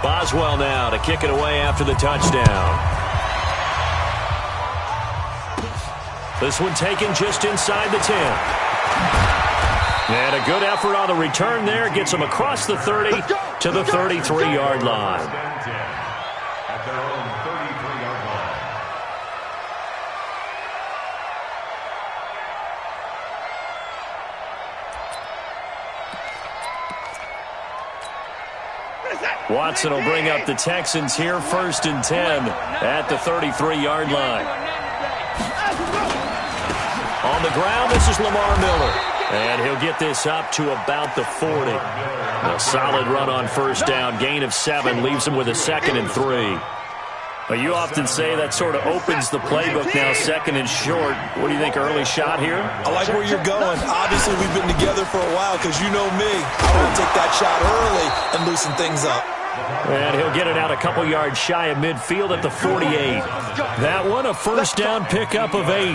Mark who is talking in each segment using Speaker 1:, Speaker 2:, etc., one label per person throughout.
Speaker 1: Boswell now to kick it away after the touchdown. This one taken just inside the 10. And a good effort on the return there. Gets them across the 30 to the 33-yard line.
Speaker 2: At their own 33-yard line.
Speaker 1: Watson will bring up the Texans here, 1st and 10 at the 33-yard line. On the ground, this is Lamar Miller. And he'll get this up to about the 40. A solid run on 1st down. Gain of 7 leaves him with a 2nd and 3. But you often say that sort of opens the playbook now, 2nd and short. What do you think, early shot here?
Speaker 3: I like where you're going. Obviously, we've been together for a while because you know me. I want to take that shot early and loosen things up.
Speaker 1: And he'll get it out a couple yards shy of midfield at the 48. That one, a 1st down pickup of 8.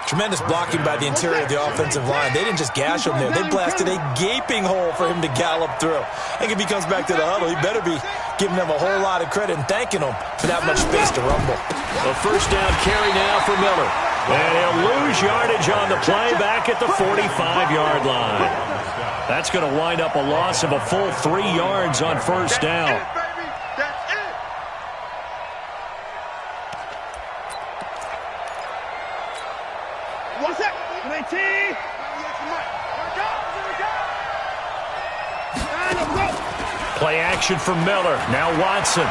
Speaker 3: Tremendous blocking by the interior of the offensive line. They didn't just gash him there. They blasted a gaping hole for him to gallop through. I think if he comes back to the huddle, he better be giving them a whole lot of credit and thanking them for that much space to rumble.
Speaker 1: A 1st down carry now for Miller. And he'll lose yardage on the play back at the 45-yard line. That's going to wind up a loss of a full 3 yards on 1st down. Play action for Miller. Now Watson.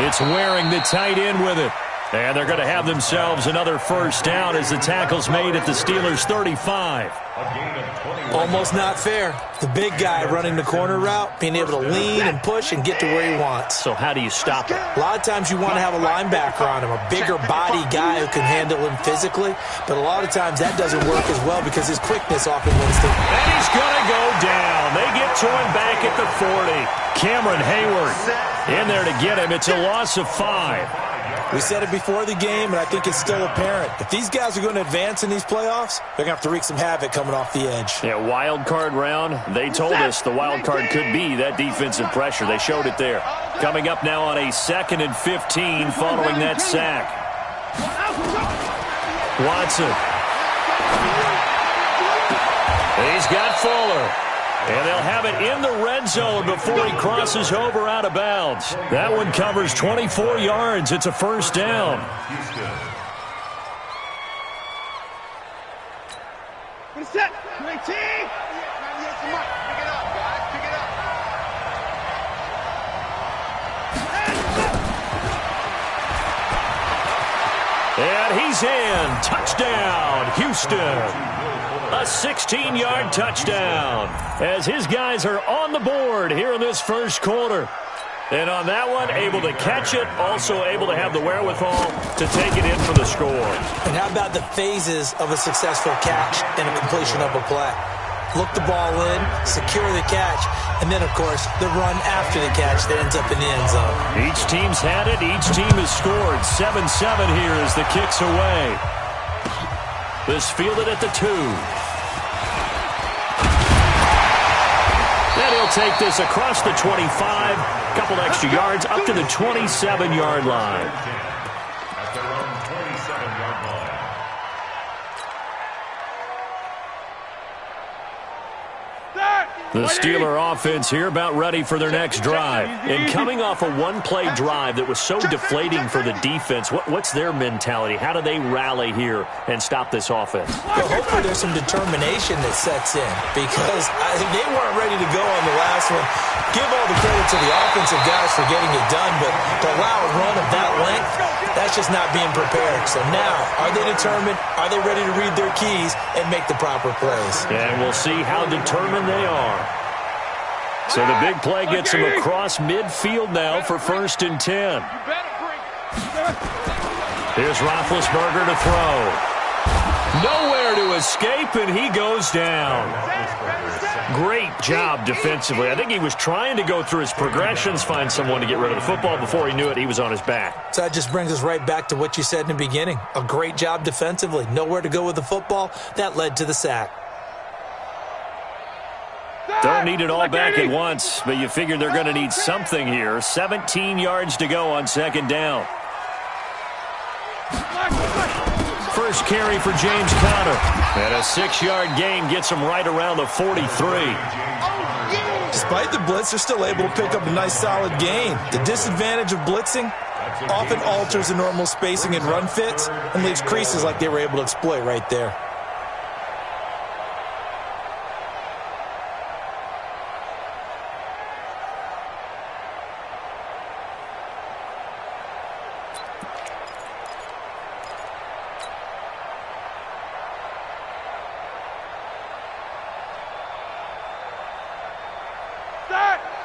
Speaker 1: It's Waring, the tight end, with it. And they're going to have themselves another 1st down as the tackle's made at the Steelers' 35.
Speaker 3: Almost not fair. The big guy running the corner route, being able to lean and push and get to where he wants.
Speaker 1: So how do you stop it?
Speaker 3: A lot of times you want to have a linebacker on him, a bigger body guy who can handle him physically. But a lot of times that doesn't work as well because his quickness often wins the...
Speaker 1: And he's going to go down. They get to him back at the 40. Cameron Hayward in there to get him. It's a loss of 5.
Speaker 3: We said it before the game, and I think it's still apparent. If these guys are going to advance in these playoffs, they're going to have to wreak some havoc coming off the edge.
Speaker 1: Yeah, wild card round. They told us the wild card could be that defensive pressure. They showed it there. Coming up now on a 2nd and 15 following that sack. Watson. He's got Fuller. And they'll have it in the red zone before he crosses over out of bounds. That one covers 24 yards. It's a 1st down.
Speaker 4: Set.
Speaker 1: And he's in. Touchdown, Houston. A 16-yard touchdown as his guys are on the board here in this 1st quarter. And on that one, able to catch it, also able to have the wherewithal to take it in for the score.
Speaker 3: And how about the phases of a successful catch and a completion of a play? Look the ball in, secure the catch, and then, of course, the run after the catch that ends up in the end zone.
Speaker 1: Each team's had it. Each team has scored. 7-7 here as the kick's away. This fielded at the 2. Then he'll take this across the 25, couple extra yards, up to the 27-yard line.
Speaker 2: At their own 27-yard line.
Speaker 1: The Steeler offense here about ready for their next drive. And coming off a one-play drive that was so deflating for the defense, what's their mentality? How do they rally here and stop this offense?
Speaker 3: Well, hopefully there's some determination that sets in because they weren't ready to go on the last one. Give all the credit to the offensive guys for getting it done, but to allow a run of that length, that's just not being prepared. So now, are they determined? Are they ready to read their keys and make the proper plays?
Speaker 1: And we'll see how determined they are. So the big play gets him across midfield now for 1st and 10. Here's Roethlisberger to throw. Nowhere to escape, and he goes down. Great job defensively. I think he was trying to go through his progressions, find someone to get rid of the football. Before he knew it, he was on his back.
Speaker 3: So that just brings us right back to what you said in the beginning. A great job defensively. Nowhere to go with the football. That led to the sack.
Speaker 1: Don't need it all back at once, but you figure they're going to need something here. 17 yards to go on second down. First carry for James Conner. And a 6-yard gain gets him right around the 43.
Speaker 3: Despite the blitz, they're still able to pick up a nice solid gain. The disadvantage of blitzing often alters the normal spacing and run fits and leaves creases like they were able to exploit right there.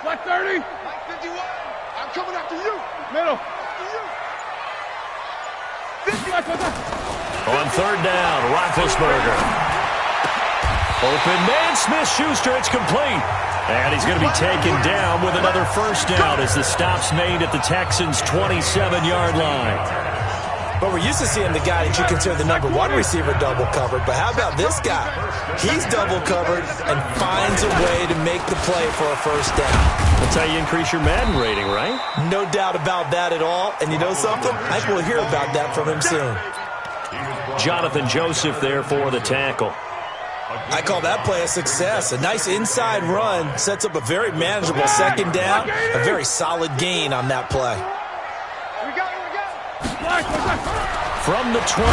Speaker 4: Black 30. Black 51. I'm coming after you. Middle. After you. 50.
Speaker 1: On third down, Roethlisberger. Open man, Smith-Schuster. It's complete. And he's going to be taken down with another first down as the stop's made at the Texans' 27-yard line.
Speaker 3: But we're used to seeing the guy that you consider the number one receiver double covered. But how about this guy? He's double covered and finds a way to make the play for a first down.
Speaker 1: That's how you increase your Madden rating, right?
Speaker 3: No doubt about that at all. And you know something? I think we'll hear about that from him soon.
Speaker 1: Jonathan Joseph there for the tackle.
Speaker 3: I call that play a success. A nice inside run sets up a very manageable second down. A very solid gain on that play.
Speaker 1: From the 22,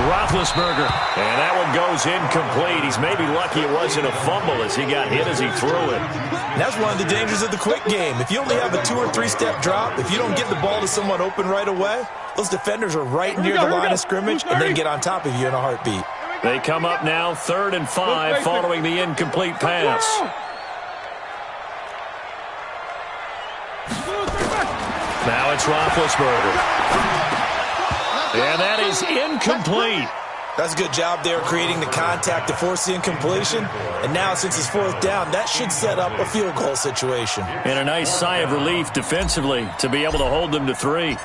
Speaker 1: Roethlisberger. And that one goes incomplete. He's maybe lucky it wasn't a fumble as he got hit as he threw it.
Speaker 3: And that's one of the dangers of the quick game. If you only have a 2- or 3-step drop, if you don't get the ball to someone open right away, those defenders are right near the line of scrimmage and they get on top of you in a heartbeat.
Speaker 1: They come up now 3rd and 5 following the incomplete pass. Now it's Roethlisberger. And that is incomplete.
Speaker 3: That's a good job there creating the contact to force the incompletion. And now since it's 4th down, that should set up a field goal situation.
Speaker 1: And a nice sigh of relief defensively to be able to hold them to 3.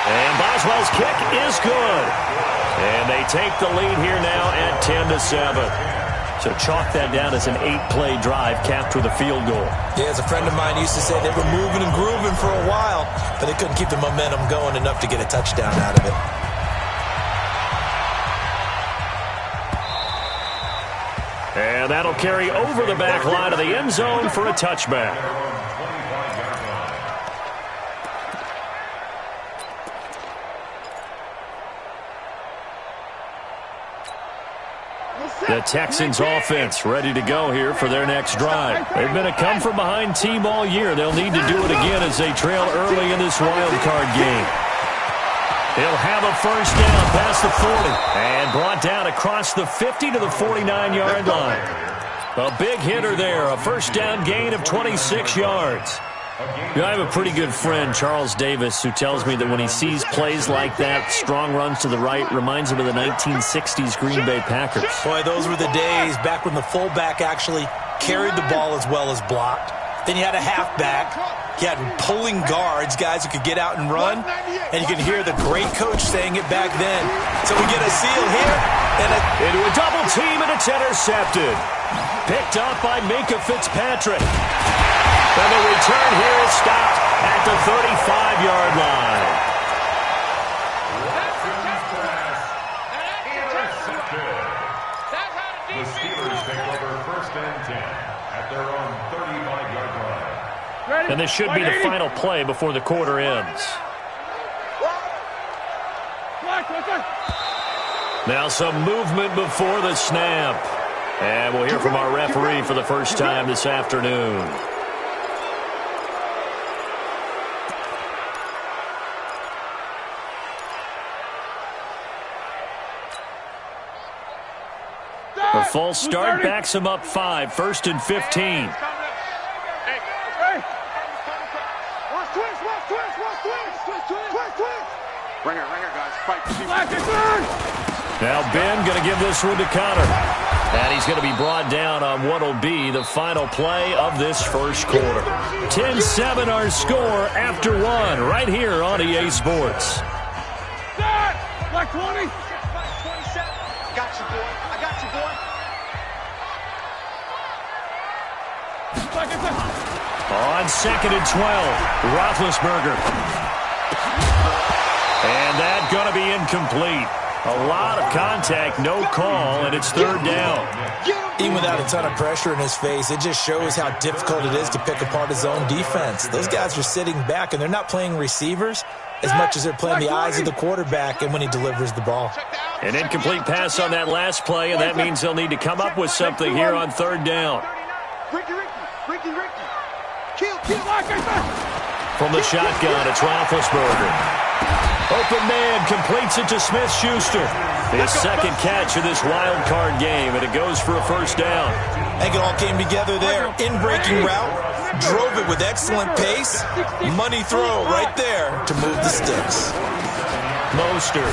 Speaker 1: And Boswell's kick is good. And they take the lead here now at 10-7. So chalk that down as an 8-play drive capped with a field goal.
Speaker 3: Yeah, as a friend of mine used to say, they were moving and grooving for a while, but they couldn't keep the momentum going enough to get a touchdown out of it.
Speaker 1: And that'll carry over the back line of the end zone for a touchback. The Texans offense ready to go here for their next drive. They've been a come-from-behind team all year. They'll need to do it again as they trail early in this wild card game. They'll have a first down past the 40 and brought down across the 50 to the 49-yard line. A big hitter there, a first down gain of 26 yards. You know, I have a pretty good friend, Charles Davis, who tells me that when he sees plays like that, strong runs to the right, reminds him of the 1960s Green Bay Packers.
Speaker 3: Boy, those were the days back when the fullback actually carried the ball as well as blocked. Then you had a halfback. You had pulling guards, guys who could get out and run. And you can hear the great coach saying it back then. So we get a seal here. And
Speaker 1: into a double team, and it's intercepted. Picked up by Minkah Fitzpatrick. And the return here is stopped at the 35-yard line.
Speaker 2: The Steelers take over 1st and 10 at their own 35-yard line.
Speaker 1: And this should be the final play before the quarter ends. Now some movement before the snap. And we'll hear from our referee for the first time this afternoon. A false start backs him up 5, 1st and 15. Now Ben going to give this one to Conner. And he's going to be brought down on what will be the final play of this first quarter. 10-7 our score after 1 right here on EA Sports.
Speaker 4: Black 20. Got you, boy. I got you, boy.
Speaker 1: On 2nd and 12, Roethlisberger. And that's going to be incomplete. A lot of contact, no call, and it's 3rd down.
Speaker 3: Even without a ton of pressure in his face, it just shows how difficult it is to pick apart his own defense. Those guys are sitting back, and they're not playing receivers as much as they're playing the eyes of the quarterback and when he delivers the ball.
Speaker 1: An incomplete pass on that last play, and that means they'll need to come up with something here on 3rd down. From the shotgun, it's Roethlisberger. Open man completes it to Smith-Schuster. His 2nd catch of this wild card game, and it goes for a 1st down.
Speaker 3: I think it all came together there. In-breaking route, drove it with excellent pace. Money throw right there to move the sticks.
Speaker 1: Mostert.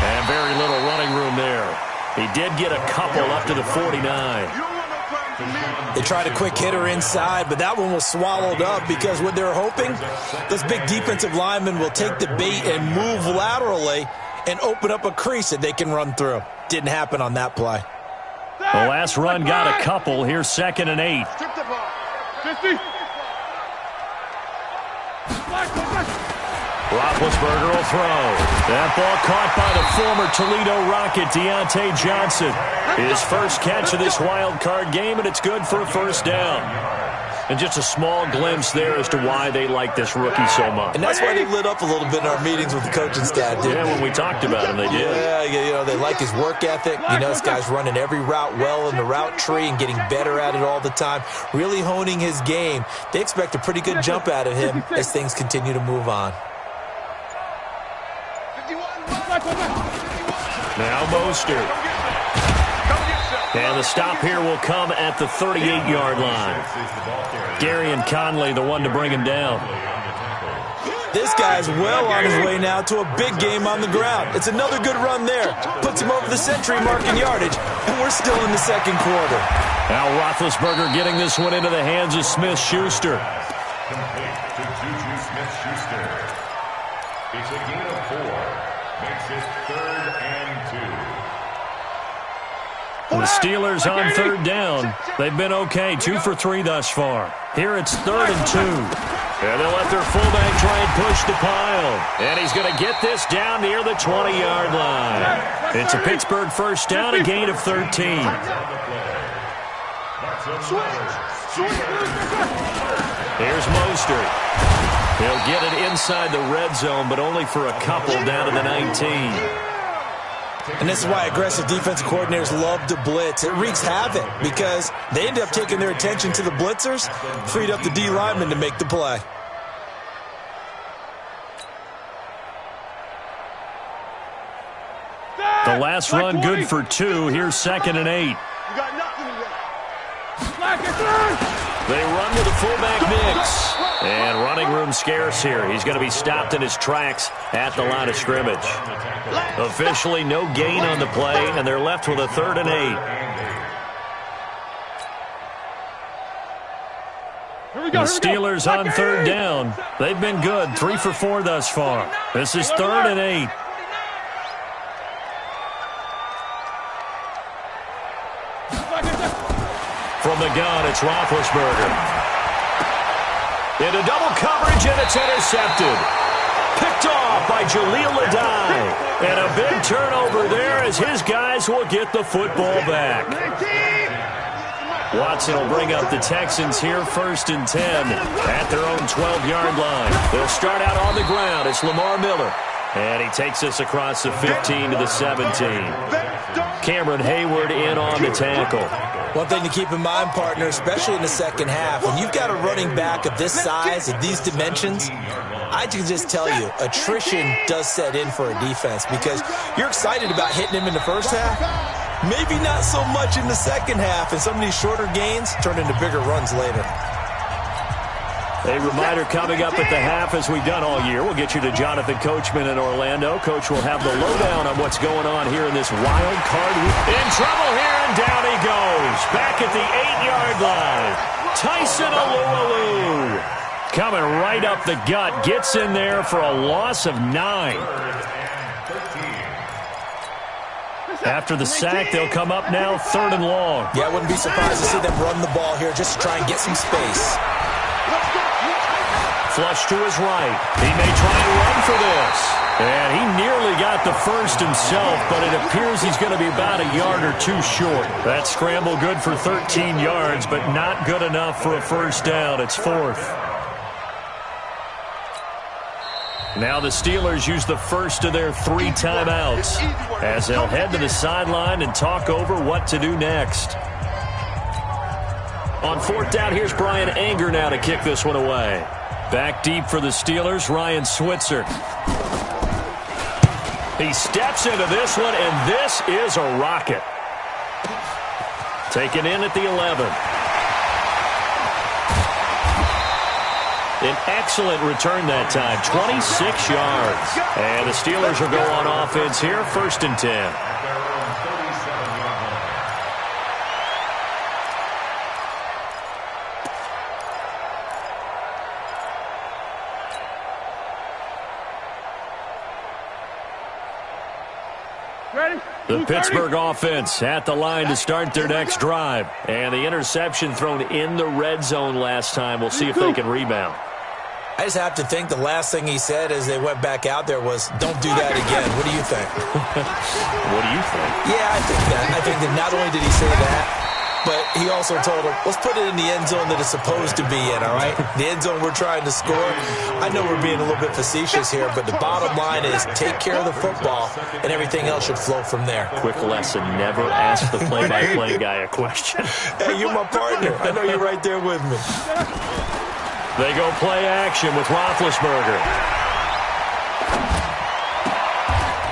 Speaker 1: And very little running room there. He did get a couple up to the 49.
Speaker 3: They tried a quick hitter inside, but that one was swallowed up because what they're hoping, those big defensive linemen will take the bait and move laterally and open up a crease that they can run through. Didn't happen on that play.
Speaker 1: The last run got a couple. Here's 2nd and 8. Roethlisberger will throw. That ball caught by the former Toledo Rocket, Deontay Johnson. His first catch of this wild card game, and it's good for a 1st down. And just a small glimpse there as to why they like this rookie so much.
Speaker 3: And that's why they lit up a little bit in our meetings with the coaching staff, didn't they?
Speaker 1: When we talked about him, they did.
Speaker 3: Yeah, you know, they like his work ethic. You know, this guy's running every route well in the route tree and getting better at it all the time, really honing his game. They expect a pretty good jump out of him as things continue to move on.
Speaker 1: Now Mostert. And the stop here will come at the 38-yard line. Darian Conley, the one to bring him down.
Speaker 3: This guy's well on his way now to a big game on the ground. It's another good run there. Puts him over the century mark in yardage, and we're still in the 2nd quarter.
Speaker 1: Now Roethlisberger getting this one into the hands of Smith-Schuster.
Speaker 2: Complete to Juju Smith-Schuster. It's a gain of 4. Makes it 3rd and 2.
Speaker 1: The Steelers on 3rd down. They've been okay, 2 for 3 thus far. Here it's 3rd and 2. And they'll let their fullback try and push the pile. And he's going to get this down near the 20-yard line. It's a Pittsburgh 1st down, a gain of 13. Here's Mostert. He'll get it inside the red zone, but only for a couple down to the 19.
Speaker 3: And this is why aggressive defensive coordinators love to blitz. It wreaks havoc because they end up taking their attention to the blitzers, freed up the D lineman to make the play.
Speaker 1: The last run good for 2. Here's 2nd and 8. They run to the fullback mix. And running room scarce here. He's going to be stopped in his tracks at the line of scrimmage. Officially no gain on the play, and they're left with a 3rd and 8. The Steelers on 3rd down. They've been good, 3 for 4 thus far. This is 3rd and 8. From the gun, it's Roethlisberger. Into double coverage, and it's intercepted. Picked off by Jaleel Adai. And a big turnover there as his guys will get the football back. Watson will bring up the Texans here 1st and 10 at their own 12-yard line. They'll start out on the ground. It's Lamar Miller. And he takes us across the 15 to the 17. Cameron Hayward in on the tackle.
Speaker 3: One thing to keep in mind, partner, especially in the 2nd half, when you've got a running back of this size, of these dimensions, I can just tell you, attrition does set in for a defense because you're excited about hitting him in the 1st half, maybe not so much in the 2nd half, and some of these shorter gains turn into bigger runs later.
Speaker 1: A reminder coming up at the half, as we've done all year. We'll get you to Jonathan Coachman in Orlando. Coach will have the lowdown on what's going on here in this wild card. In trouble here, and down he goes. Back at the 8-yard line. Tyson Alualu coming right up the gut. Gets in there for a loss of 9. After the sack, they'll come up now 3rd and long.
Speaker 3: Yeah, I wouldn't be surprised to see them run the ball here just to try and get some space.
Speaker 1: Flush to his right. He may try and run for this. And he nearly got the first himself, but it appears he's going to be about a yard or two short. That scramble good for 13 yards, but not good enough for a first down. It's 4th. Now the Steelers use the first of their 3 timeouts as they'll head to the sideline and talk over what to do next. On 4th down, here's Brian Anger now to kick this one away. Back deep for the Steelers, Ryan Switzer. He steps into this one, and this is a rocket. Taken in at the 11. An excellent return that time, 26 yards. And the Steelers will go on offense here, 1st and 10. The Pittsburgh offense at the line to start their next drive. And the interception thrown in the red zone last time. We'll see if they can rebound.
Speaker 3: I just have to think the last thing he said as they went back out there was, don't do that again. What do you think?
Speaker 1: What do you think?
Speaker 3: Yeah, I think that. I think that not only did he say that, but he also told him, let's put it in the end zone that it's supposed to be in, all right? The end zone we're trying to score. I know we're being a little bit facetious here, but the bottom line is take care of the football, and everything else should flow from there.
Speaker 1: Quick lesson, never ask the play-by-play guy a question.
Speaker 3: Hey, you're my partner. I know you're right there with me.
Speaker 1: They go play action with Roethlisberger.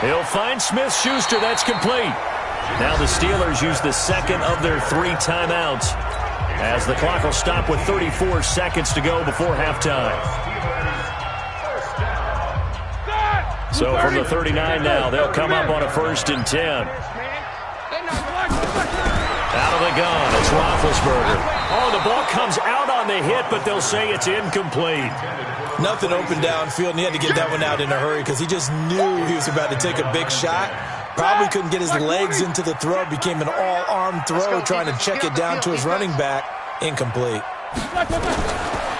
Speaker 1: He'll find Smith-Schuster. That's complete. Now the Steelers use the second of their 3 timeouts as the clock will stop with 34 seconds to go before halftime. So from the 39 now, they'll come up on a 1st and 10. Out of the gun, it's Roethlisberger. Oh, the ball comes out on the hit, but they'll say it's incomplete.
Speaker 3: Nothing open downfield, and he had to get that one out in a hurry because he just knew he was about to take a big shot. Probably couldn't get his legs into the throw. Became an all-arm throw, trying to check it down to his running back. Incomplete.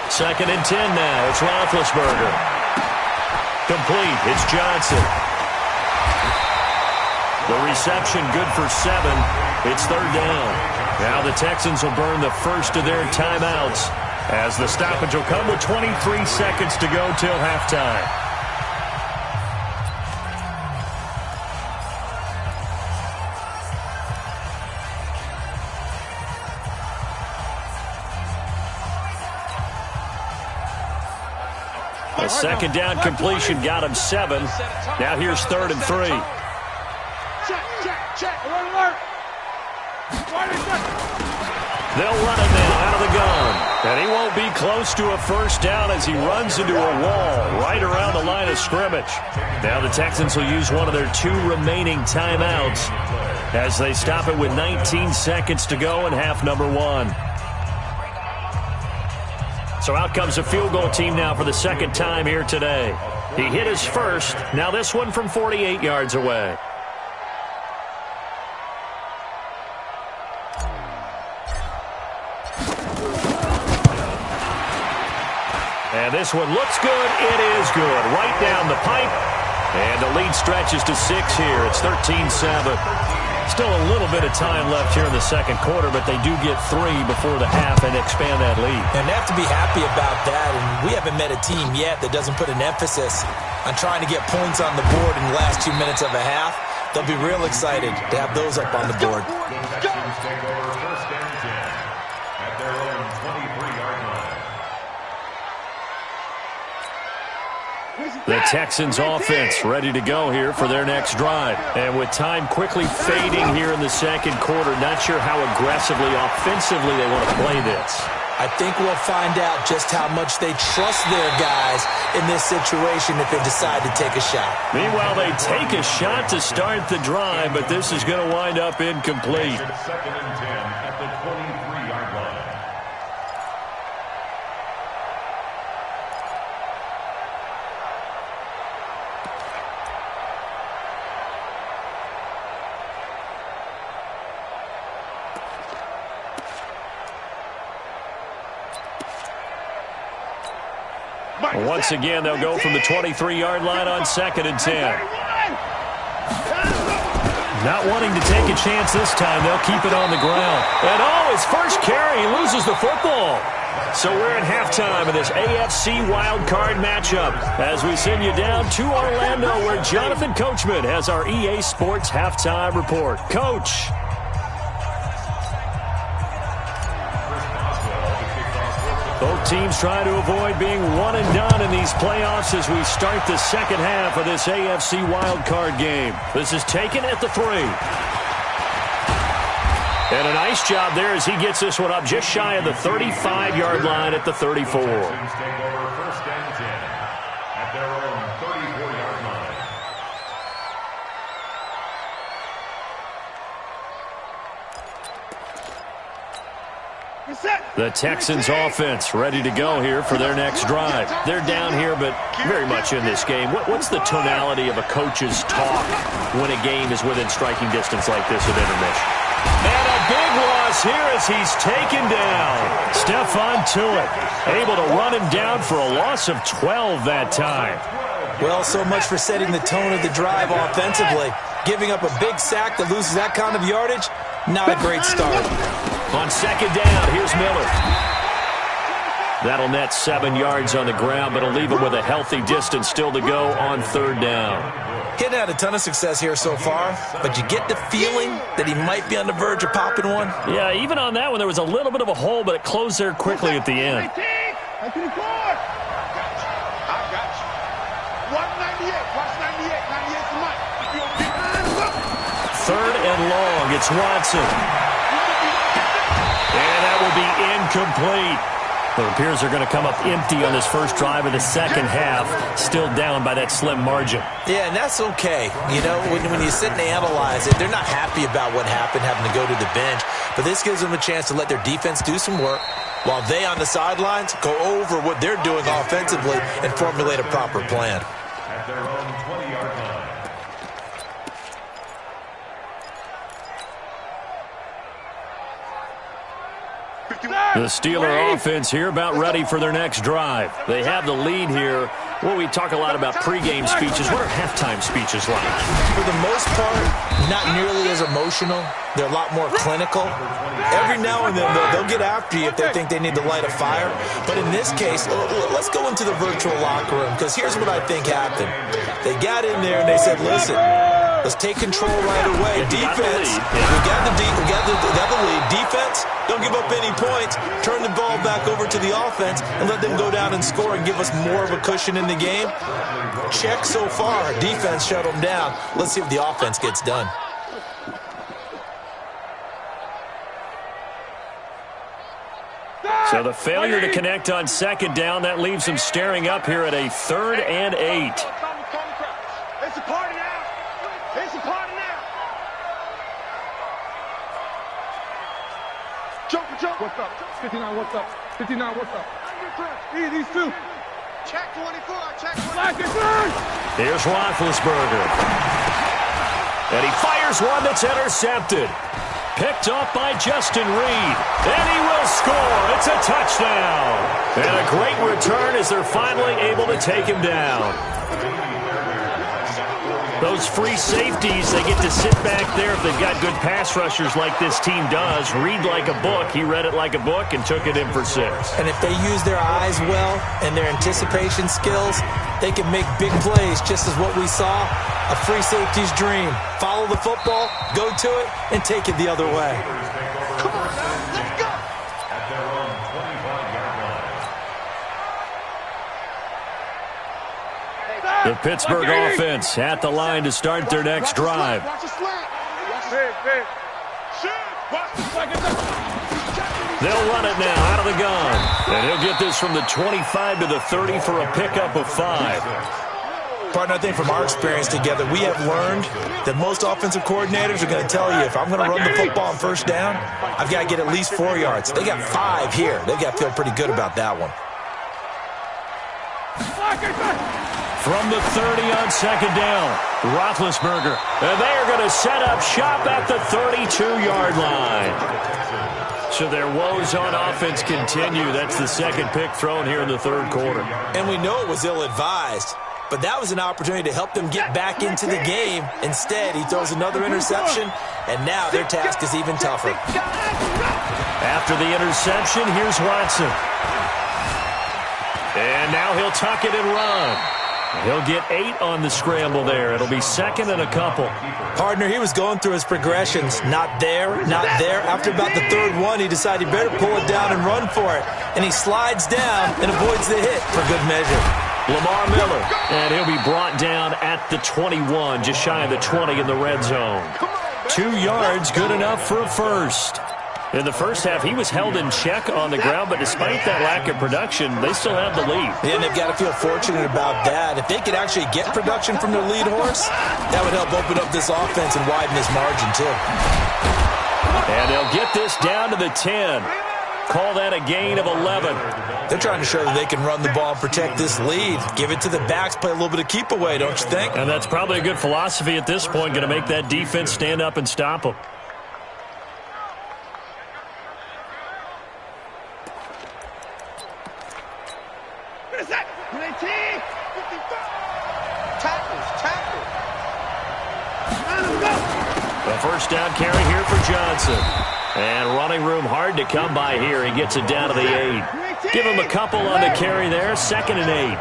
Speaker 1: 2nd and 10 now. It's Roethlisberger. Complete. It's Johnson. The reception good for 7. It's 3rd down. Now the Texans will burn the first of their timeouts as the stoppage will come with 23 seconds to go till halftime. A 2nd down completion got him 7. Now here's 3rd and 3.
Speaker 4: Check. Alert.
Speaker 1: They'll run it now out of the gun. And he won't be close to a first down as he runs into a wall right around the line of scrimmage. Now the Texans will use one of their 2 remaining timeouts as they stop it with 19 seconds to go in half number 1. So out comes the field goal team now for the 2nd time here today. He hit his first. Now this one from 48 yards away. And this one looks good. It is good. Right down the pipe. And the lead stretches to 6 here. It's 13-7. Still a little bit of time left here in the 2nd quarter, but they do get 3 before the half and expand that lead.
Speaker 3: And they have to be happy about that. And we haven't met a team yet that doesn't put an emphasis on trying to get points on the board in the last 2 minutes of a half. They'll be real excited to have those up on the board.
Speaker 1: The Texans offense ready to go here for their next drive. And with time quickly fading here in the 2nd quarter, not sure how aggressively, offensively they want to play this.
Speaker 3: I think we'll find out just how much they trust their guys in this situation if they decide to take a shot.
Speaker 1: Meanwhile, they take a shot to start the drive, but this is going to wind up incomplete.
Speaker 2: 2nd and 10 at the 23-yard line.
Speaker 1: Once again, they'll go from the 23-yard line on 2nd and 10. Not wanting to take a chance this time, they'll keep it on the ground. And his first carry, he loses the football. So we're at halftime of this AFC wildcard matchup as we send you down to Orlando where Jonathan Coachman has our EA Sports halftime report. Coach. Both teams trying to avoid being one and done in these playoffs as we start the second half of this AFC wildcard game. This is taken at the 3. And a nice job there as he gets this one up just shy of the 35-yard line at the 34.
Speaker 2: Take over 1st and 10 at their own 34-yard line.
Speaker 1: The Texans offense ready to go here for their next drive. They're down here, but very much in this game. What's the tonality of a coach's talk when a game is within striking distance like this at intermission? And a big loss here as he's taken down. Stephon Tuitt able to run him down for a loss of 12 that time.
Speaker 3: Well, so much for setting the tone of the drive offensively. Giving up a big sack that loses that kind of yardage, not a great start.
Speaker 1: On 2nd down, here's Miller. That'll net 7 yards on the ground, but it'll leave him with a healthy distance still to go on 3rd down.
Speaker 3: Hitting had a ton of success here so far, but you get the feeling that he might be on the verge of popping one.
Speaker 1: Yeah, even on that one, there was a little bit of a hole, but it closed there quickly at the end.
Speaker 4: 198. Watch 98. 98's the mic.
Speaker 1: 3rd and long. It's Watson. And that will be incomplete. It appears they're going to come up empty on this first drive of the second half, still down by that slim margin.
Speaker 3: Yeah, and that's okay. You know, when you sit and analyze it, they're not happy about what happened, having to go to the bench. But this gives them a chance to let their defense do some work while they on the sidelines go over what they're doing offensively and formulate a proper plan.
Speaker 2: At their own 20-yard line.
Speaker 1: The Steeler offense here about ready for their next drive. They have the lead here. Well, we talk a lot about pregame speeches. What are halftime speeches like?
Speaker 3: For the most part, not nearly as emotional. They're a lot more clinical. Every now and then, they'll get after you if they think they need to light a fire. But in this case, let's go into the virtual locker room, because here's what I think happened. They got in there and they said, listen, let's take control right away. Defense, we got the lead. Defense, don't give up any points. Turn the ball back over to the offense and let them go down and score and give us more of a cushion in the game. Check so far. Defense shut them down. Let's see if the offense gets done.
Speaker 1: So the failure to connect on 2nd down, that leaves them staring up here at a 3rd and 8.
Speaker 4: It's a party now. It's a party now. Jump. What's up? 59, what's up? 59, what's up? These two. Check 24. Check 24.
Speaker 1: Here's Roethlisberger. And he fires one that's intercepted. Picked off by Justin Reed. And he will score. It's a touchdown. And a great return as they're finally able to take him down. Those free safeties, they get to sit back there if they've got good pass rushers like this team does. Read like a book. He read it like a book and took it in for 6.
Speaker 3: And if they use their eyes well and their anticipation skills, they can make big plays, just as what we saw. A free safety's dream. Follow the football, go to it, and take it the other way.
Speaker 4: Come on, now. Let's go.
Speaker 2: At their own 25-yard line.
Speaker 1: The Pittsburgh offense at the line to start their next drive.
Speaker 4: Watch the slant.
Speaker 1: They'll run it now out of the gun. And he'll get this from the 25 to the 30 for a pickup of 5.
Speaker 3: Partner, I think from our experience together, we have learned that most offensive coordinators are going to tell you, if I'm going to run the football on 1st down, I've got to get at least 4 yards. They got 5 here. They've got to feel pretty good about that one.
Speaker 1: From the 30 on 2nd down, Roethlisberger. And they are going to set up shop at the 32-yard line. So their woes on offense continue. That's the second pick thrown here in the third quarter.
Speaker 3: And we know it was ill-advised, but that was an opportunity to help them get back into the game. Instead, he throws another interception, and now their task is even tougher.
Speaker 1: After the interception, here's Watson. And now he'll tuck it and run. He'll get 8 on the scramble there. It'll be second and a couple.
Speaker 3: Partner, he was going through his progressions. Not there, not there. After about the third one, he decided he better pull it down and run for it. And he slides down and avoids the hit for good measure.
Speaker 1: Lamar Miller, and he'll be brought down at the 21, just shy of the 20 in the red zone. 2 yards, good enough for a first. In the first half, he was held in check on the ground, but despite that lack of production, they still have the lead.
Speaker 3: And they've got to feel fortunate about that. If they could actually get production from their lead horse, that would help open up this offense and widen this margin, too.
Speaker 1: And they'll get this down to the 10. Call that a gain of 11.
Speaker 3: They're trying to show that they can run the ball and protect this lead. Give it to the backs, play a little bit of keep away, don't you think?
Speaker 1: And that's probably a good philosophy at this point, going to make that defense stand up and stop them. A first down carry here for Johnson. And running room hard to come by here. He gets it down to the 8. Give him a couple on the carry there. Second and 8.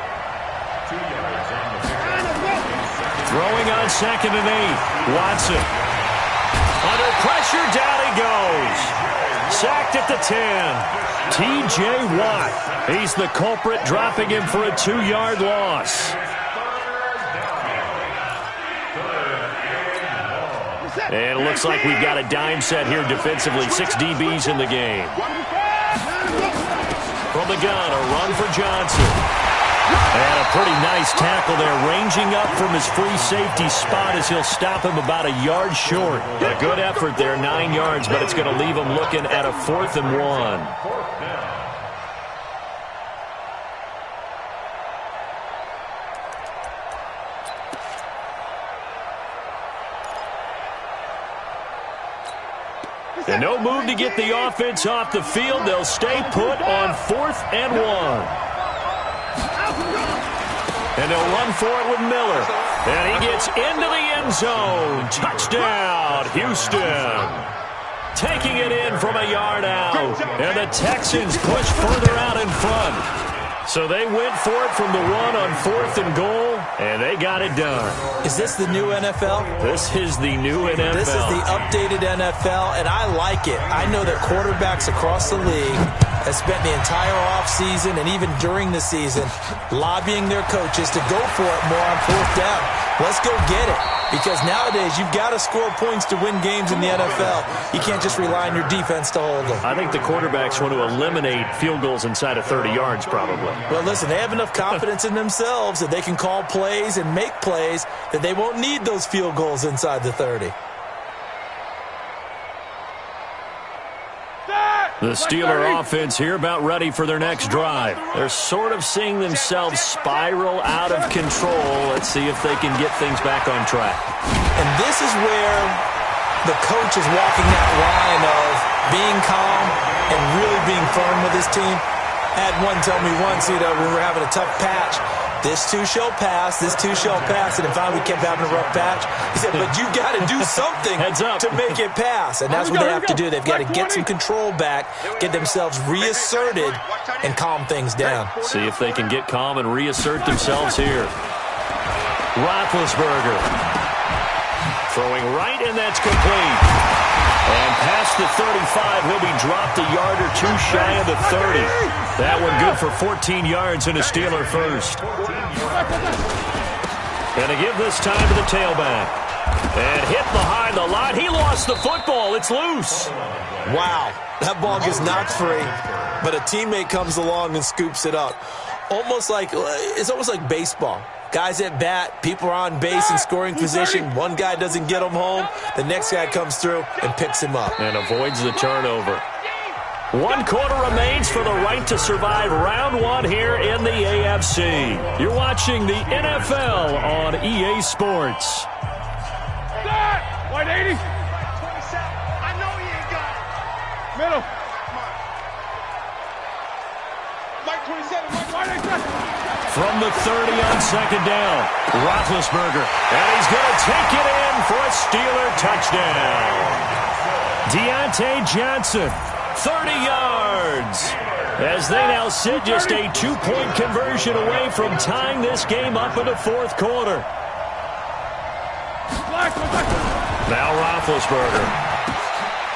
Speaker 1: Throwing on second and 8. Watson. Under pressure, down he goes. Sacked at the 10. T.J. Watt. He's the culprit, dropping him for a 2-yard loss. And it looks like we've got a dime set here defensively. 6 DBs in the game. From the gun, a run for Johnson. And a pretty nice tackle there, ranging up from his free safety spot as he'll stop him about a yard short. A good effort there, 9 yards, but it's going to leave him looking at a 4th and 1. And no move to get the offense off the field. They'll stay put on 4th and 1. And they'll run for it with Miller. And he gets into the end zone. Touchdown, Houston. Taking it in from a yard out. And the Texans push further out in front. So they went for it from the 1 on 4th and goal, and they got it done.
Speaker 3: Is this the new NFL?
Speaker 1: This is the new NFL.
Speaker 3: This is the updated NFL, and I like it. I know that quarterbacks across the league have spent the entire offseason and even during the season lobbying their coaches to go for it more on 4th down. Let's go get it. Because nowadays, you've got to score points to win games in the NFL. You can't just rely on your defense to hold them.
Speaker 1: I think the quarterbacks want to eliminate field goals inside of 30 yards, probably.
Speaker 3: Well, listen, they have enough confidence in themselves that they can call plays and make plays that they won't need those field goals inside the 30.
Speaker 1: The Steeler offense here about ready for their next drive. They're sort of seeing themselves spiral out of control. Let's see if they can get things back on track.
Speaker 3: And this is where the coach is walking that line of being calm and really being firm with his team. I had one tell me once, when we were having a tough patch, this too shall pass, this too shall pass. And finally we kept having a rough patch. He said, but you got to do something to make it pass. And that's what they have to do. They've got to get some control back, get themselves reasserted, and calm things down.
Speaker 1: See if they can get calm and reassert themselves here. Roethlisberger throwing right, and that's complete. And past the 35, he'll be dropped a yard or two shy of the 30. That one good for 14 yards and a Steeler first. And to give this time to the tailback. And hit behind the line. He lost the football. It's loose.
Speaker 3: Wow. That ball gets knocked free, but a teammate comes along and scoops it up. It's almost like baseball. Guys at bat, people are on base in scoring position. One guy doesn't get him home. The next guy comes through and picks him up.
Speaker 1: And avoids the turnover. 1 quarter remains for the right to survive round 1 here in the AFC. You're watching the NFL on EA Sports.
Speaker 4: White 80. I know he ain't got it. Middle.
Speaker 1: from the 30 on second down. Roethlisberger, and he's going to take it in for a Steeler touchdown. Deontay Johnson, 30 yards. As they now sit just a 2-point conversion away from tying this game up in the fourth quarter. Now Roethlisberger.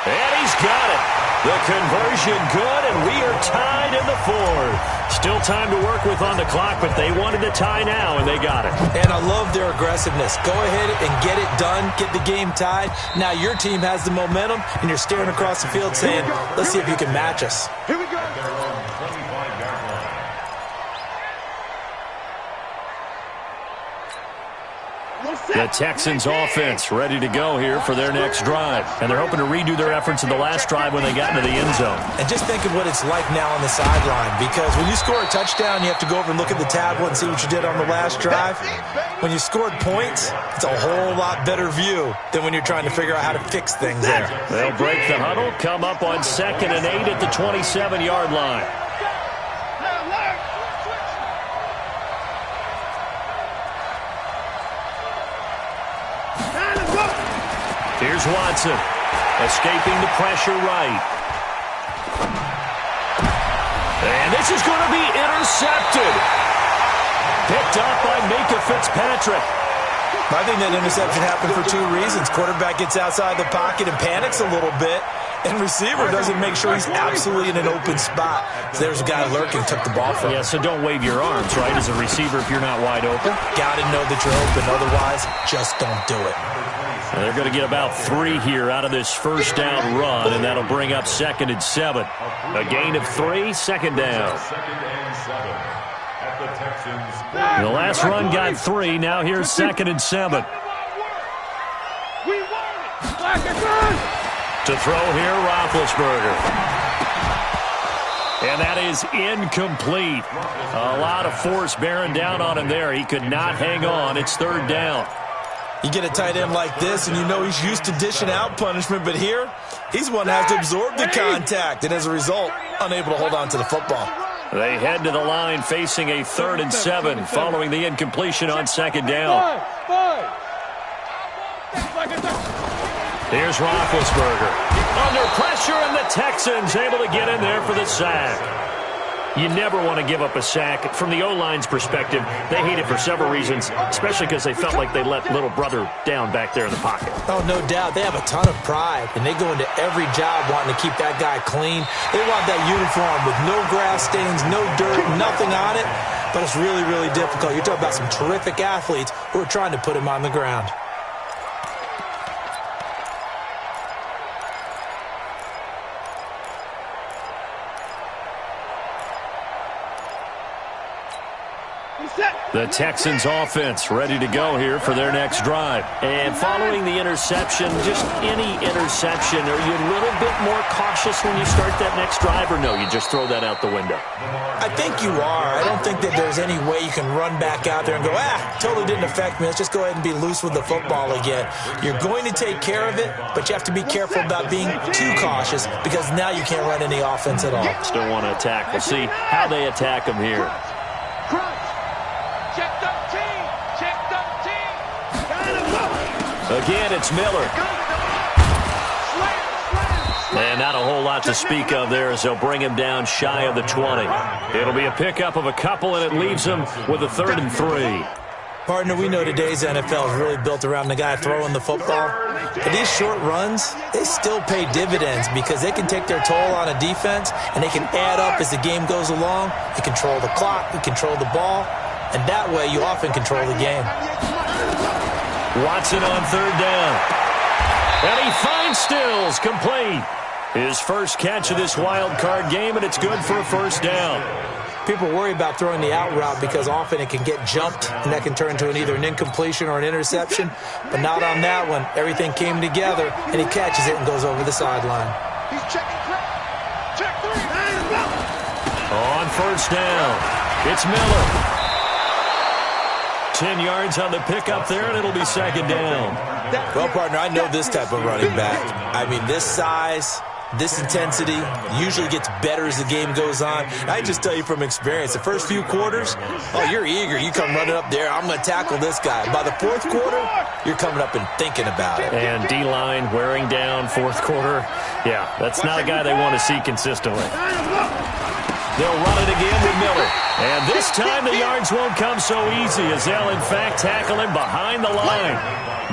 Speaker 1: And he's got it. The conversion good, and we are tied in the fourth. Still time to work with on the clock, but they wanted the tie now, and they got it.
Speaker 3: And I love their aggressiveness. Go ahead and get it done, get the game tied. Now your team has the momentum, and you're staring across the field saying, let's see if you can match us.
Speaker 4: Here we go.
Speaker 1: The Texans offense ready to go here for their next drive. And they're hoping to redo their efforts in the last drive when they got into the end zone.
Speaker 3: And just think of what it's like now on the sideline, because when you score a touchdown, you have to go over and look at the tablet and see what you did on the last drive. When you scored points, it's a whole lot better view than when you're trying to figure out how to fix things there.
Speaker 1: They'll break the huddle, come up on 2nd and 8 at the 27-yard line. Here's Watson, escaping the pressure right. And this is going to be intercepted. Picked up by Minka Fitzpatrick.
Speaker 3: I think that interception happened for two reasons. Quarterback gets outside the pocket and panics a little bit, and receiver doesn't make sure he's absolutely in an open spot. So there's a guy lurking, took the ball from him.
Speaker 1: Yeah, so don't wave your arms, right, as a receiver if you're not wide open.
Speaker 3: Got to know that you're open. Otherwise, just don't do it.
Speaker 1: And they're going to get about 3 here out of this first down run, and that'll bring up 2nd and 7. A gain of 3, 2nd down.
Speaker 2: 2nd and 7 at the Texans.
Speaker 1: The last run got 3. Now here's 2nd and 7. To throw here, Roethlisberger. And that is incomplete. A lot of force bearing down on him there. He could not hang on. It's 3rd down.
Speaker 3: You get a tight end like this, and you know he's used to dishing out punishment, but here, he's one that has to absorb the contact, and as a result, unable to hold on to the football.
Speaker 1: They head to the line facing a 3rd and 7 following the incompletion on 2nd down. Here's Roethlisberger. Under pressure, and the Texans able to get in there for the sack. You never want to give up a sack. From the O-line's perspective, they hate it for several reasons, especially because they felt like they let little brother down back there in the pocket.
Speaker 3: Oh, no doubt. They have a ton of pride, and they go into every job wanting to keep that guy clean. They want that uniform with no grass stains, no dirt, nothing on it, but it's really, really difficult. You're talking about some terrific athletes who are trying to put him on the ground.
Speaker 1: The Texans offense ready to go here for their next drive. And following the interception, just any interception, are you a little bit more cautious when you start that next drive, or no, you just throw that out the window?
Speaker 3: I think you are. I don't think that there's any way you can run back out there and go, totally didn't affect me. Let's just go ahead and be loose with the football again. You're going to take care of it, but you have to be careful about being too cautious because now you can't run any offense at all.
Speaker 1: Still want to attack. We'll see how they attack them here. Again, it's Miller. And not a whole lot to speak of there as they'll bring him down shy of the 20. It'll be a pickup of a couple, and it leaves them with a 3rd and 3.
Speaker 3: Partner, we know today's NFL is really built around the guy throwing the football. But these short runs, they still pay dividends because they can take their toll on a defense, and they can add up as the game goes along. You control the clock, you control the ball, and that way you often control the game.
Speaker 1: Watson on 3rd down. And he finds Stills, complete. His first catch of this wild card game, and it's good for a 1st down.
Speaker 3: People worry about throwing the out route because often it can get jumped, and that can turn into either an incompletion or an interception. But not on that one. Everything came together, and he catches it and goes over the sideline.
Speaker 4: He's checking. Check 3.
Speaker 1: On 1st down, it's Miller. 10 yards on the pickup there, and it'll be 2nd down.
Speaker 3: Well, partner, I know this type of running back. I mean, this size, This intensity usually gets better as the game goes on. I just tell you from experience, the first few quarters, oh, you're eager. You come running up there, I'm going to tackle this guy. By the fourth quarter, you're coming up and thinking about it.
Speaker 1: And D-line wearing down fourth quarter. Yeah, that's not a guy they want to see consistently. They'll run it again with Miller. And this time the yards won't come so easy as they'll, in fact, tackle him behind the line.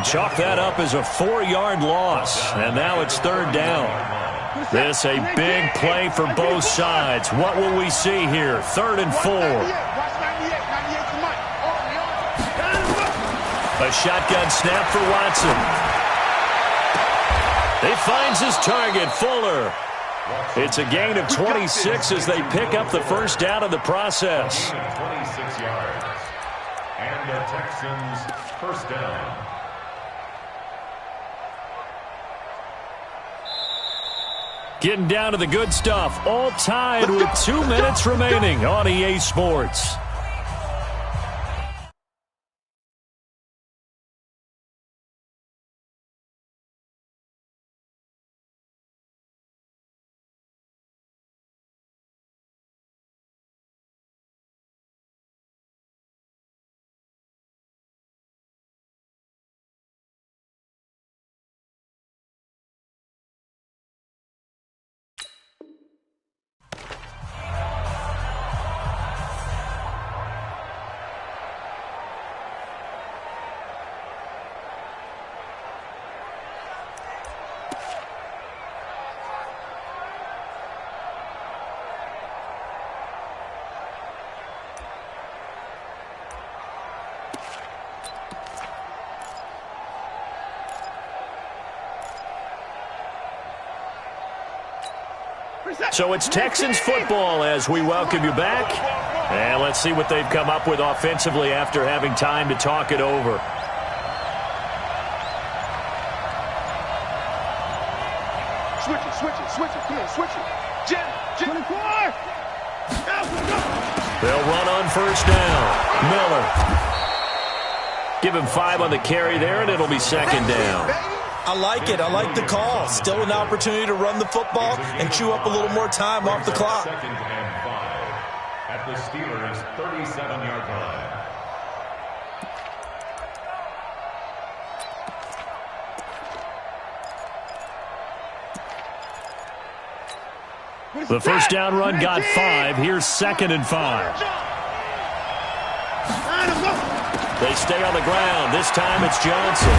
Speaker 1: Chalk that up as a 4-yard loss. And now it's third down. This a big play for both sides. What will we see here? 3rd and 4. A shotgun snap for Watson. He finds his target, Fuller. It's a gain of 26 as they pick up the first down in the process.
Speaker 2: 26 yards. And the Texans first down.
Speaker 1: Getting down to the good stuff. All tied with 2 minutes remaining on EA Sports. So it's Texans football as we welcome you back. And let's see what they've come up with offensively after having time to talk it over.
Speaker 4: Switch it. Come on, switch it. Jim. 24.
Speaker 1: They'll run on first down. Miller. Give him 5 on the carry there, and it'll be second down.
Speaker 3: I like it. I like the call. Still an opportunity to run the football and chew up a little more time off the clock.
Speaker 2: 2nd and 5 at the Steelers' 37-yard line.
Speaker 1: The first down run got 5. Here's 2nd and 5. They stay on the ground. This time it's Johnson.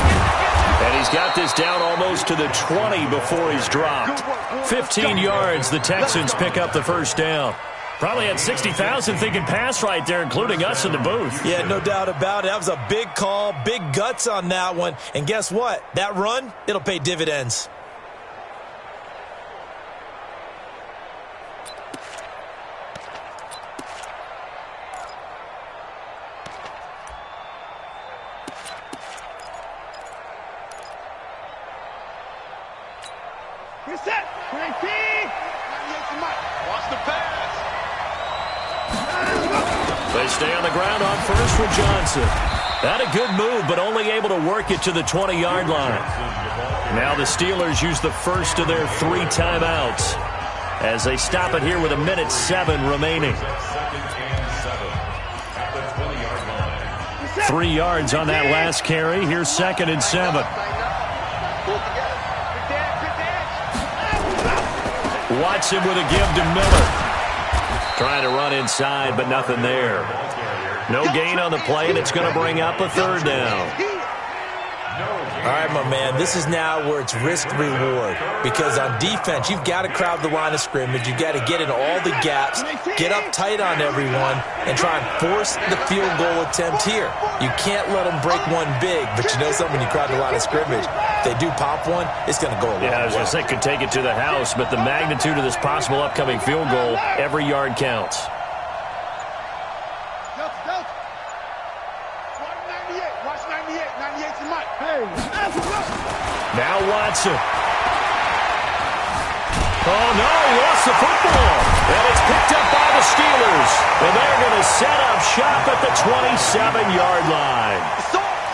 Speaker 1: And he's got this down almost to the 20 before he's dropped. 15 yards, the Texans pick up the first down. Probably had 60,000 thinking pass right there, including us in the booth.
Speaker 3: Yeah, no doubt about it. That was a big call, big guts on that one. And guess what? That run, it'll pay dividends.
Speaker 4: Reset. 19. Watch the pass.
Speaker 1: They stay on the ground on first with Johnson. That a good move, but only able to work it to the 20-yard line. Now the Steelers use the first of their 3 timeouts as they stop it here with 1:07 remaining. 3 yards on that last carry. Here's 2nd and 7. Watson with a give to Miller. Trying to run inside, but nothing there. No gain on the play, and it's going to bring up a 3rd down.
Speaker 3: All right, my man, this is now where it's risk-reward. Because on defense, you've got to crowd the line of scrimmage. You've got to get in all the gaps, get up tight on everyone, and try and force the field goal attempt here. You can't let them break one big, but you know something, when you crowd the line of scrimmage, if they do pop one, it's going to go a long way.
Speaker 1: Yeah, I was going to say could take it to the house, but the magnitude of this possible upcoming field goal, every yard counts. Now Watson. Oh, no, he lost the football. And it's picked up by the Steelers. And they're going to set up shop at the 27-yard line.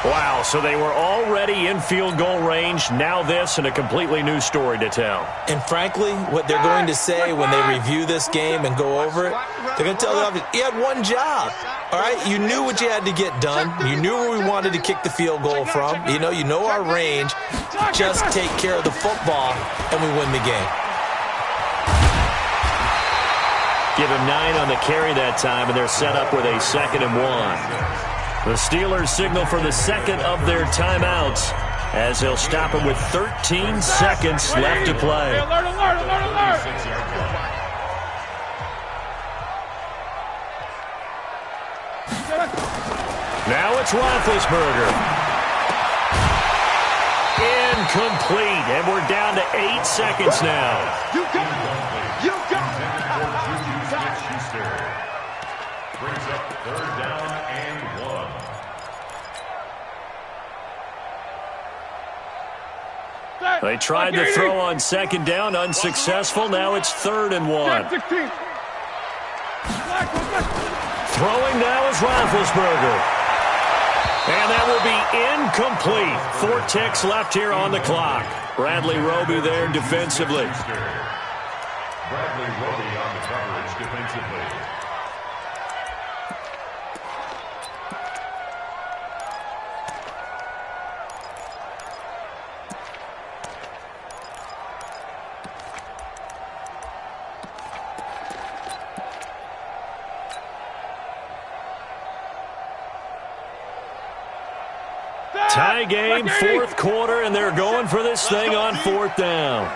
Speaker 1: Wow, so they were already in field goal range. Now this and a completely new story to tell.
Speaker 3: And frankly, what they're going to say when they review this game and go over it, they're going to tell the offense, you had one job. All right, you knew what you had to get done. You knew where we wanted to kick the field goal from. You know our range. Just take care of the football, and we win the game.
Speaker 1: Give him 9 on the carry that time, and they're set up with a 2nd and 1. The Steelers signal for the second of their timeouts as they'll stop it with 13 seconds left to play.
Speaker 4: Alert, alert, alert, alert.
Speaker 1: Now it's Roethlisberger. Incomplete, and we're down to 8 seconds now.
Speaker 4: You got it. You got it.
Speaker 2: Brings up 3rd down and 1.
Speaker 1: They tried to throw on 2nd down, unsuccessful. Now it's 3rd and 1.
Speaker 4: 16.
Speaker 1: Throwing now is Roethlisberger. And that will be incomplete. 4 ticks left here on the clock. Bradley Roby there defensively.
Speaker 2: Bradley Roby on the coverage defensively.
Speaker 1: Tie game, 4th quarter, and they're going for this thing on 4th down.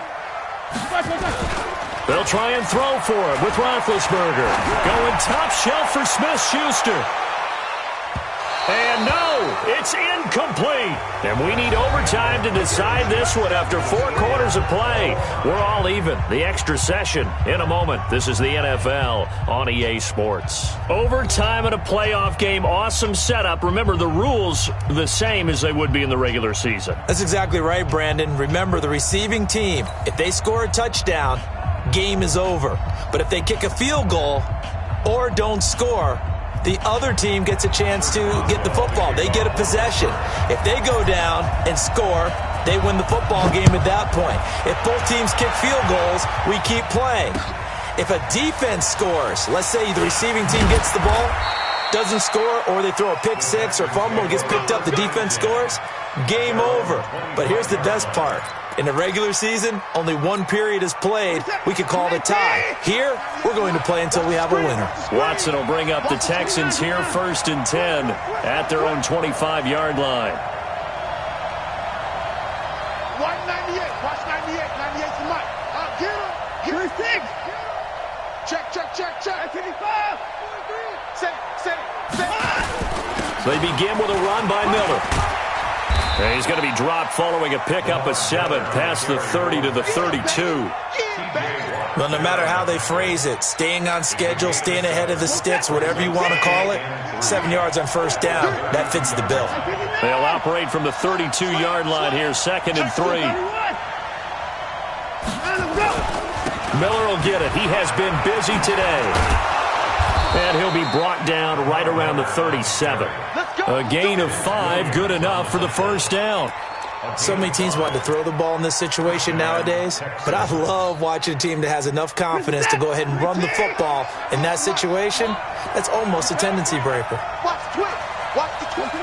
Speaker 1: They'll try and throw for it with Roethlisberger. Going top shelf for Smith-Schuster. And no, it's incomplete. And we need overtime to decide this one after 4 quarters of play. We're all even. The extra session in a moment. This is the NFL on EA Sports. Overtime in a playoff game. Awesome setup. Remember, the rules the same as they would be in the regular season.
Speaker 3: That's exactly right, Brandon. Remember, the receiving team, if they score a touchdown, game is over. But if they kick a field goal or don't score, the other team gets a chance to get the football. They get a possession. If they go down and score, they win the football game at that point. If both teams kick field goals, we keep playing. If a defense scores, let's say the receiving team gets the ball, doesn't score, or they throw a pick six or fumble and gets picked up, the defense scores, game over. But here's the best part. In the regular season, only 1 period is played. We could call it a tie. Here, we're going to play until we have a winner.
Speaker 1: Watson will bring up the Texans here, 1st and 10 at their own 25-yard line.
Speaker 4: Watch 98. Watch 98. 98's the mic. Get him. Get him. Check, check, check, check. 85. Set it.
Speaker 1: So they begin with a run by Miller. And he's going to be dropped following a pickup of 7 past the 30 to the 32.
Speaker 3: Well, no matter how they phrase it, staying on schedule, staying ahead of the sticks, whatever you want to call it, 7 yards on 1st down, that fits the bill.
Speaker 1: They'll operate from the 32-yard line here, 2nd and 3. Miller will get it. He has been busy today. And he'll be brought down right around the 37. A gain of 5, good enough for the 1st down.
Speaker 3: So many teams want to throw the ball in this situation nowadays, but I love watching a team that has enough confidence to go ahead and run the football. In that situation, that's almost a tendency breaker.
Speaker 4: Watch the twist. Watch the twist.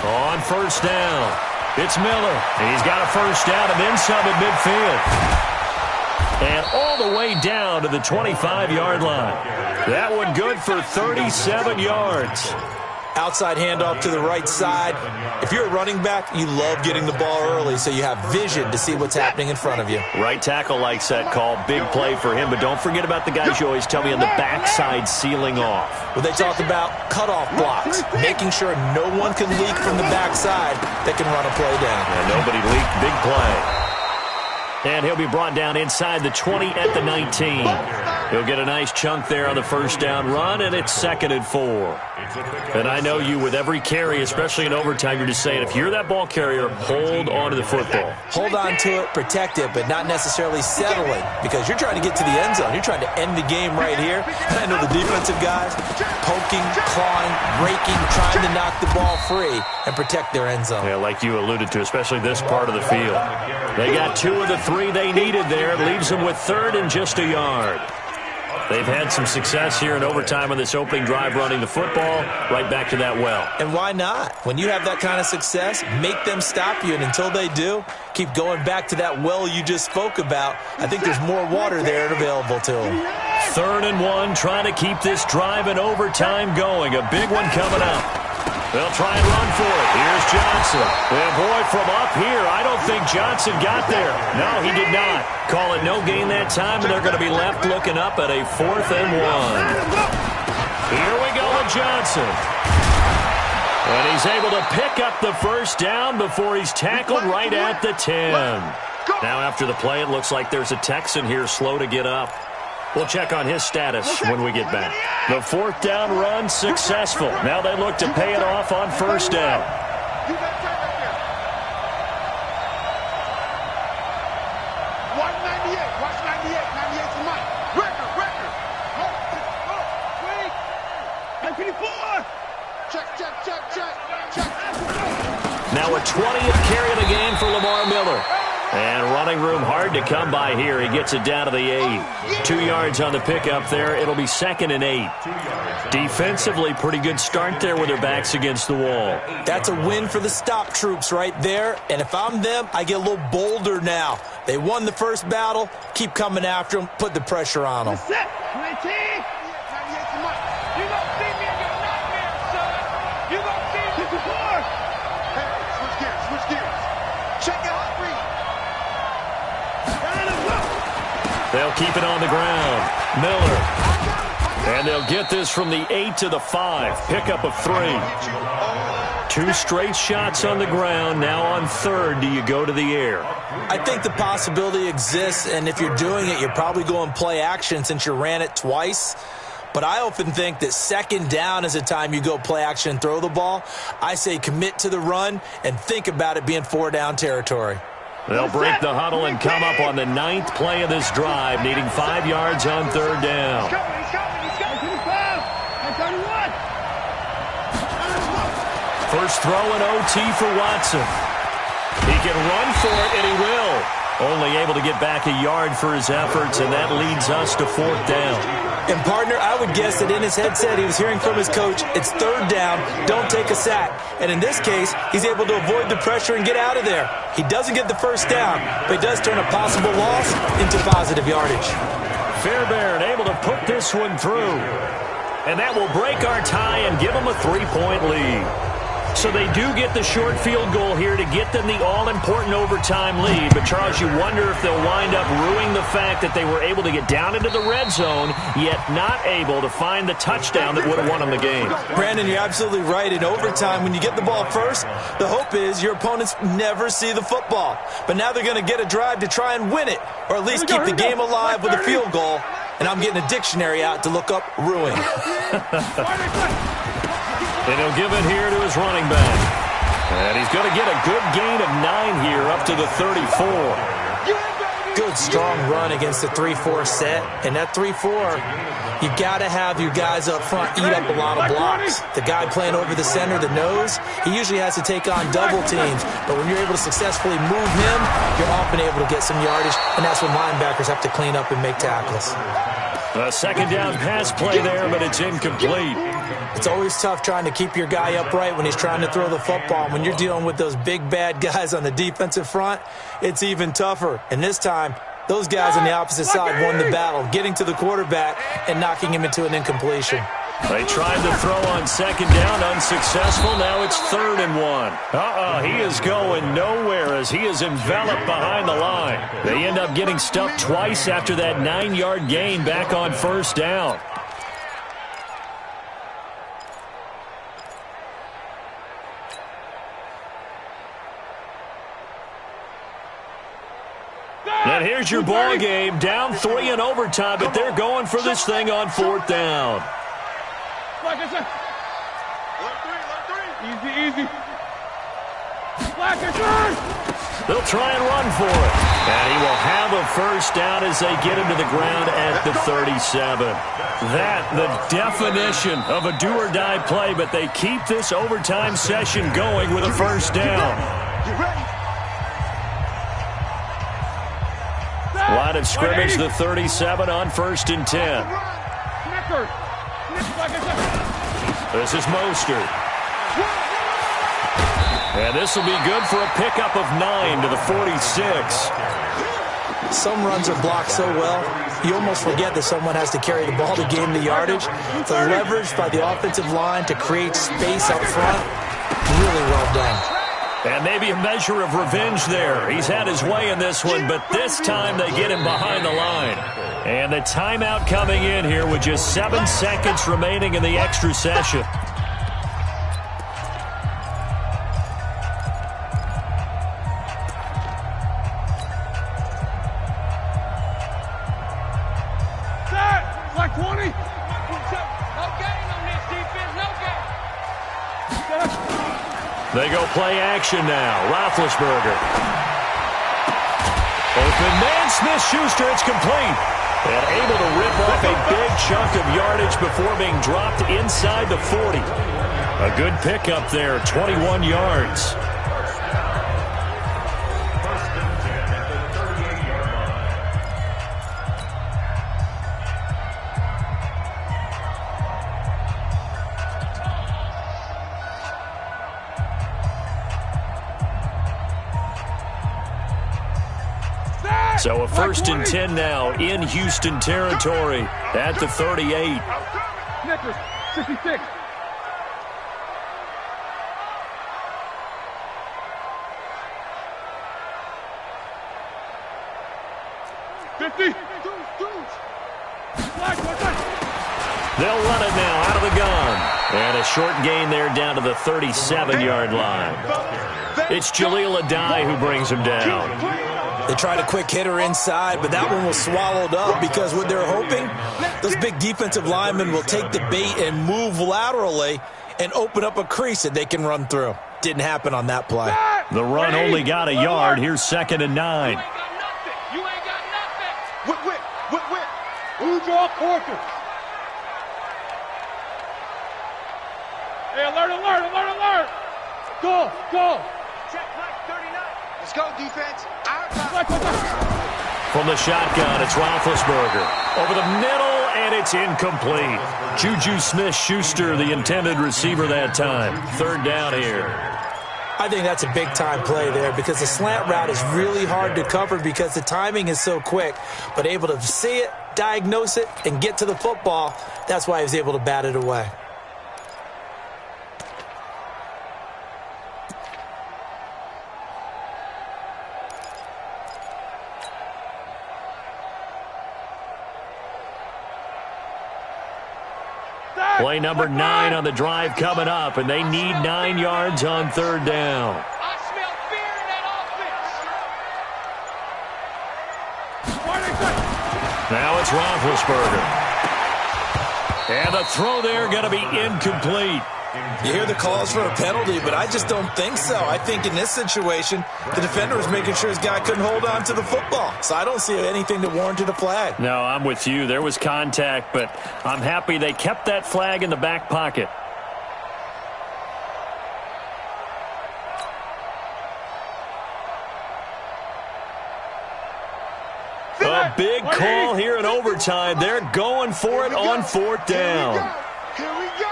Speaker 1: On 1st down, it's Miller. He's got a 1st down and then some at midfield. And all the way down to the 25-yard line. That one good for 37 yards.
Speaker 3: Outside handoff to the right side. If you're a running back, you love getting the ball early so you have vision to see what's happening in front of you.
Speaker 1: Right tackle likes that call. Big play for him. But don't forget about the guys you always tell me on the backside sealing off.
Speaker 3: Well, they talk about cutoff blocks, making sure no one can leak from the backside that can run a play down.
Speaker 1: And nobody leaked. Big play. And he'll be brought down inside the 20 at the 19. He'll get a nice chunk there on the first down run, and it's 2nd and 4. And I know you, with every carry, especially in overtime, you're just saying, if you're that ball carrier, hold on to the football.
Speaker 3: Hold on to it, protect it, but not necessarily settle it, because you're trying to get to the end zone. You're trying to end the game right here. And I know the defensive guys poking, clawing, raking, trying to knock the ball free and protect their end zone.
Speaker 1: Yeah, like you alluded to, especially this part of the field. They got 2 of the 3 they needed there. It leaves them with 3rd and just a yard. They've had some success here in overtime on this opening drive running the football. Right back to that well.
Speaker 3: And why not? When you have that kind of success, make them stop you. And until they do, keep going back to that well you just spoke about. I think there's more water there available to them.
Speaker 1: 3rd and 1, trying to keep this drive in overtime going. A big one coming up. They'll try and run for it. Here's Johnson. And boy, from up here, I don't think Johnson got there. No, he did not. Call it no gain that time, and they're going to be left looking up at a 4th and 1. Here we go with Johnson. And he's able to pick up the first down before he's tackled right at the 10. Now after the play, it looks like there's a Texan here slow to get up. We'll check on his status when we get back. The 4th down run successful. Now they look to pay it off on first down.
Speaker 4: Watch 98. Watch 98. 98's the mic. Record. 94. Check.
Speaker 1: Now a 20th carry of the game for Lamar Miller. And running room hard to come by here. He gets it down to the 8. 2 yards on the pickup there. It'll be 2nd and 8. Defensively, pretty good start there with their backs against the wall.
Speaker 3: That's a win for the stop troops right there. And if I'm them, I get a little bolder now. They won the first battle. Keep coming after them. Put the pressure on them.
Speaker 4: Set. 19. 98's the mic. You don't see me in your nightmare, son. You don't see me. 54. Hey, switch gears. Check out.
Speaker 1: They'll keep it on the ground. Miller. And they'll get this from the 8 to the 5. Pickup of 3. 2 straight shots on the ground. Now on 3rd, do you go to the air?
Speaker 3: I think the possibility exists, and if you're doing it, you're probably going play action since you ran it twice. But I often think that 2nd down is the time you go play action and throw the ball. I say commit to the run and think about it being 4-down territory.
Speaker 1: They'll break the huddle and come up on the 9th play of this drive, needing 5 yards on 3rd down.
Speaker 4: He's coming. 31.
Speaker 1: First throw in OT for Watson. He can run for it, and he will. Only able to get back a yard for his efforts, and that leads us to 4th down.
Speaker 3: And, partner, I would guess that in his headset he was hearing from his coach, it's 3rd down, don't take a sack. And in this case, he's able to avoid the pressure and get out of there. He doesn't get the first down, but he does turn a possible loss into positive yardage.
Speaker 1: Fairbairn able to put this one through. And that will break our tie and give them a 3-point lead. So they do get the short field goal here to get them the all-important overtime lead. But, Charles, you wonder if they'll wind up ruining the fact that they were able to get down into the red zone, yet not able to find the touchdown that would have won them the game.
Speaker 3: Brandon, you're absolutely right. In overtime, when you get the ball first, the hope is your opponents never see the football. But now they're going to get a drive to try and win it, or at least keep the game alive with a field goal. And I'm getting a dictionary out to look up ruin.
Speaker 1: And he'll give it here to his running back. And he's going to get a good gain of 9 here up to the 34.
Speaker 3: Good, strong run against the 3-4 set. And that 3-4, you got to have your guys up front eat up a lot of blocks. The guy playing over the center, the nose, he usually has to take on double teams. But when you're able to successfully move him, you're often able to get some yardage. And that's when linebackers have to clean up and make tackles.
Speaker 1: A 2nd down pass play there, but it's incomplete.
Speaker 3: It's always tough trying to keep your guy upright when he's trying to throw the football. When you're dealing with those big, bad guys on the defensive front, it's even tougher. And this time, those guys on the opposite side won the battle, getting to the quarterback and knocking him into an incompletion.
Speaker 1: They tried to throw on 2nd down, unsuccessful. Now it's 3rd and 1. He is going nowhere as he is enveloped behind the line. They end up getting stuffed twice after that 9-yard gain back on 1st down. And here's your ball game, down 3 in overtime, but they're going for this thing on 4th down.
Speaker 4: Easy.
Speaker 1: They'll try and run for it. And he will have a first down as they get him to the ground at the 37. That, the definition of a do-or-die play, but they keep this overtime session going with a first down. Line of scrimmage, the 37 on 1st and 10. This is Mostert. And this will be good for a pickup of 9 to the 46.
Speaker 3: Some runs are blocked so well, you almost forget that someone has to carry the ball to gain the yardage. The leverage by the offensive line to create space up front, really well done.
Speaker 1: And maybe a measure of revenge there. He's had his way in this one, but this time they get him behind the line. And the timeout coming in here with just 7 seconds remaining in the extra session. They go play action now. Roethlisberger. Open man, Smith-Schuster. It's complete. And able to rip off a big chunk of yardage before being dropped inside the 40. A good pickup there, 21 yards. So a 1st and 10 now in Houston territory at the 38.
Speaker 4: Snickers, 66. 50.
Speaker 1: They'll run it now out of the gun. And a short gain there down to the 37-yard line. It's Jaleel Adai who brings him down.
Speaker 3: They tried a quick hitter inside, but that one was swallowed up because what they're hoping, those big defensive linemen will take the bait and move laterally and open up a crease that they can run through. Didn't happen on that play.
Speaker 1: The run only got a yard. Here's 2nd and 9.
Speaker 4: You ain't got nothing. Whip. Who draw quarter? Hey, alert. Go. Check Mike 39. Let's go, defense.
Speaker 1: From the shotgun, it's Roethlisberger. Over the middle, and it's incomplete. Juju Smith-Schuster, the intended receiver that time. 3rd down here.
Speaker 3: I think that's a big-time play there because the slant route is really hard to cover because the timing is so quick. But able to see it, diagnose it, and get to the football, that's why he was able to bat it away.
Speaker 1: Play number 9 on the drive coming up, and they need 9 yards on 3rd down.
Speaker 4: I smell fear in that offense.
Speaker 1: Now it's Roethlisberger. And the throw there going to be incomplete.
Speaker 3: You hear the calls for a penalty, but I just don't think so. I think in this situation, the defender was making sure his guy couldn't hold on to the football. So I don't see anything that warranted a flag.
Speaker 1: No, I'm with you. There was contact, but I'm happy they kept that flag in the back pocket. A big call here in overtime. They're going for it on 4th down.
Speaker 4: Here we go.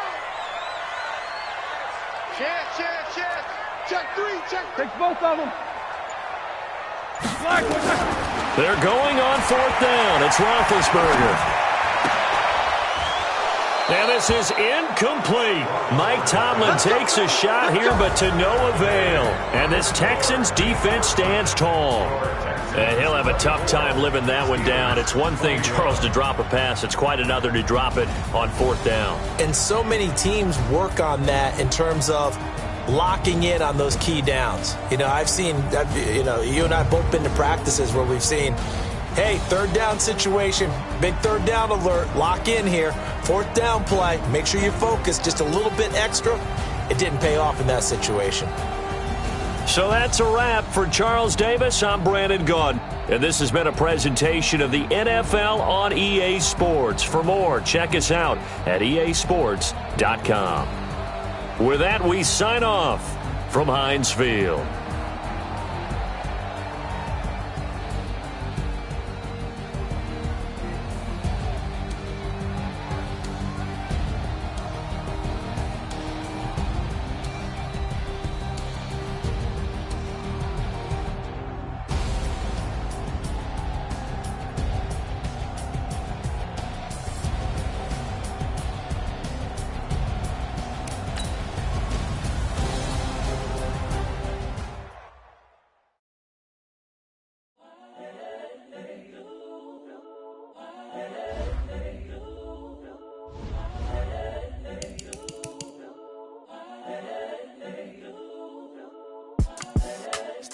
Speaker 4: Chance. Check 3. Take both of them.
Speaker 1: They're going on 4th down. It's Roethlisberger. And this is incomplete. Mike Tomlin takes a shot here, but to no avail. And this Texans defense stands tall. And he'll have a tough time living that one down. It's one thing, Charles, to drop a pass. It's quite another to drop it on 4th down.
Speaker 3: And so many teams work on that in terms of locking in on those key downs. You know, you and I have both been to practices where we've seen, hey, third down situation, big third down alert, lock in here, fourth down play, make sure you focus just a little bit extra. It didn't pay off in that situation.
Speaker 1: So that's a wrap for Charles Davis. I'm Brandon Gunn, and this has been a presentation of the NFL on EA Sports. For more, check us out at easports.com. With that, we sign off from Heinz Field.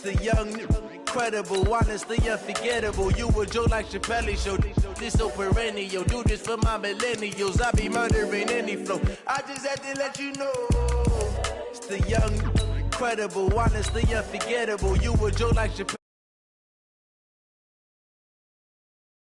Speaker 5: The young, incredible, honestly unforgettable. You a Joe like Chappelle show. This so perennial. Do this for my millennials. I be murdering any flow. I just had to let you know. It's the young, incredible, honestly unforgettable. You a Joe like Chappelle.